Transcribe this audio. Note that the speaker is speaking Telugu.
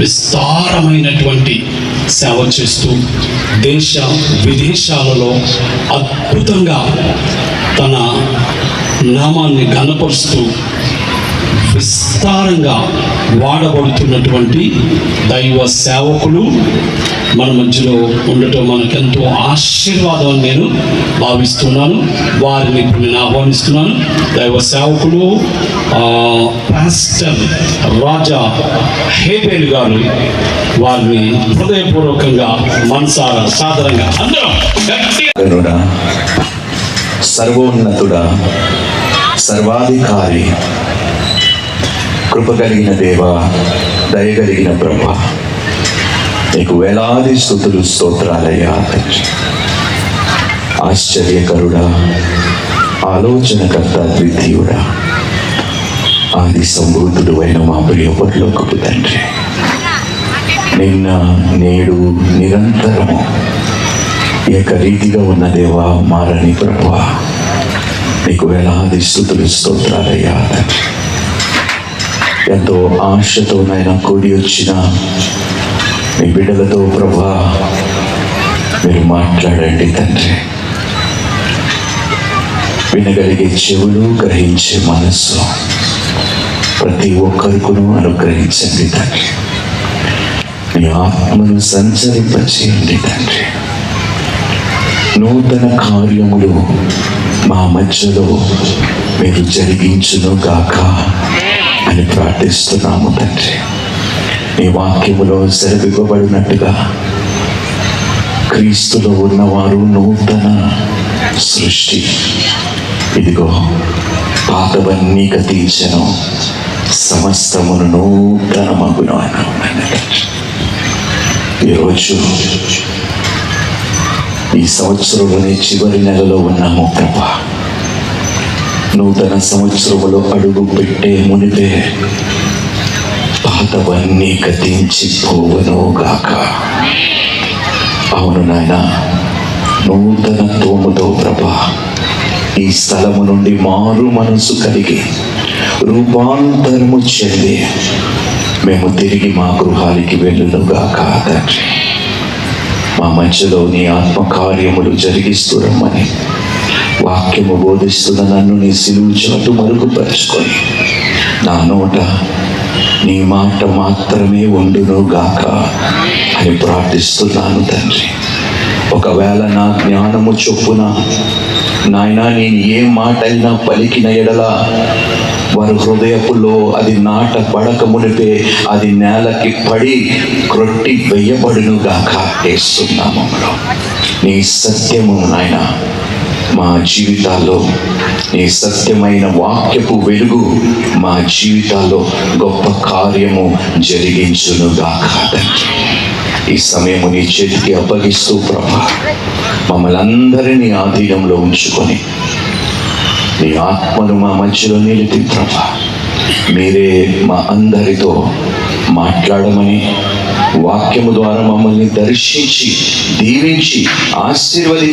విస్తారమైనటువంటి సేవ చేస్తూ దేశ విదేశాలలో అద్భుతంగా తన నామాన్ని ఘనపరుస్తూ విస్తారంగా వాడబడుతున్నటువంటి దైవ సేవకులు మన మధ్యలో ఉండటం మనకెంతో ఆశీర్వాదం నేను భావిస్తున్నాను. వారిని ఇప్పుడు నేను ఆహ్వానిస్తున్నాను. దైవ సేవకులు పాస్టర్ రాజా హేబేల్ గారు, వారిని హృదయపూర్వకంగా మనసారా సాదరంగా అందరం గట్టిగా సర్వోన్నతుడా, సర్వాధికారి, కృప కలిగిన దేవ, దయగలిగిన ప్రభా, నీకు వేలాది స్తుతులు స్తోత్రాలయ్యా. ఆశ్చర్యకరుడా, ఆలోచనకర్త, ద్వితీయుడా, ఆది సంభూతుడు అయిన మా ప్రియ పరలోకపు తండ్రి, నిన్న నేడు నిరంతరము ఏకరీతిగా ఉన్న దేవా, మారని ప్రభువా, నీకు వేలాది స్తుతులు స్తోత్రాలయ్యా. ఎంతో ఆశతో నాయన కూడి వచ్చిన మీ బిడ్డలతో ప్రభువా మీరు మాట్లాడండి తండ్రి. వినగలిగే చెవులు, గ్రహించే మనస్సు ప్రతి ఒక్కరికును అనుగ్రహించండి తండ్రి. మీ ఆత్మను సంచరింపచేయండి తండ్రి. నూతన కార్యములు మా మధ్యలో మీరు జరిగించును గాక అని ప్రార్థిస్తున్నాము తండ్రి. నీ వాక్యములో సెలవివ్వబడినట్టుగా క్రీస్తులో ఉన్నవారు నూతన సృష్టి. ఇదిగో పాతవన్నీ గతించెను, సమస్తమును నూతనమగును అన్నాడు. ఈరోజు ఈ సంవత్సరంలోనే చివరి నెలలో ఉన్నాము ప్రభా. నూతన సంవత్సరములో అడుగు పెట్టే మునిపే పాతవన్నీ గతించి పోవను గాక. అవును నాయన, నూతన తోముతో ప్రభా ఈ స్థలము నుండి మారు మనసు కలిగి రూపాంతరము చెంది మేము తిరిగి మా గృహానికి వెళ్ళును గాక తండ్రి. మా మధ్యలో నీ ఆత్మకార్యములు జరిగిస్తూ రమ్మని వాక్యము బోధిస్తున్న నన్ను నీ సిలువు చాటు మరుగుపరుచుకొని నా నోట నీ మాట మాత్రమే ఉండును గాక అని ప్రార్థిస్తున్నాను తండ్రి. ఒకవేళ నా జ్ఞానము చొప్పున నాయనా నేను ఏ మాట అయినా పలికిన ఎడల వారి హృదయపులో అది నాట పడక మునిపే అది నేలకి పడి క్రొట్టి వెయ్యబడును గాక వేస్తున్నాములో. నీ సత్యము నాయన మా జీవితాల్లో, నీ సత్యమైన వాక్యపు వెలుగు మా జీవితాల్లో గొప్ప కార్యము జరిగించును గాక తండ్రి. ఈ సమయము నీ చేతికి అప్పగిస్తూ ప్రభా మమ్మల్ని అందరినీ ఆధీనంలో ఉంచుకొని నీ ఆత్మను మా మధ్యలో నిలిపి ప్రభా మీరే మా అందరితో మాట్లాడమని, వాక్యము ద్వారా మమ్మల్ని దర్శించి దీవించి ఆశీర్వది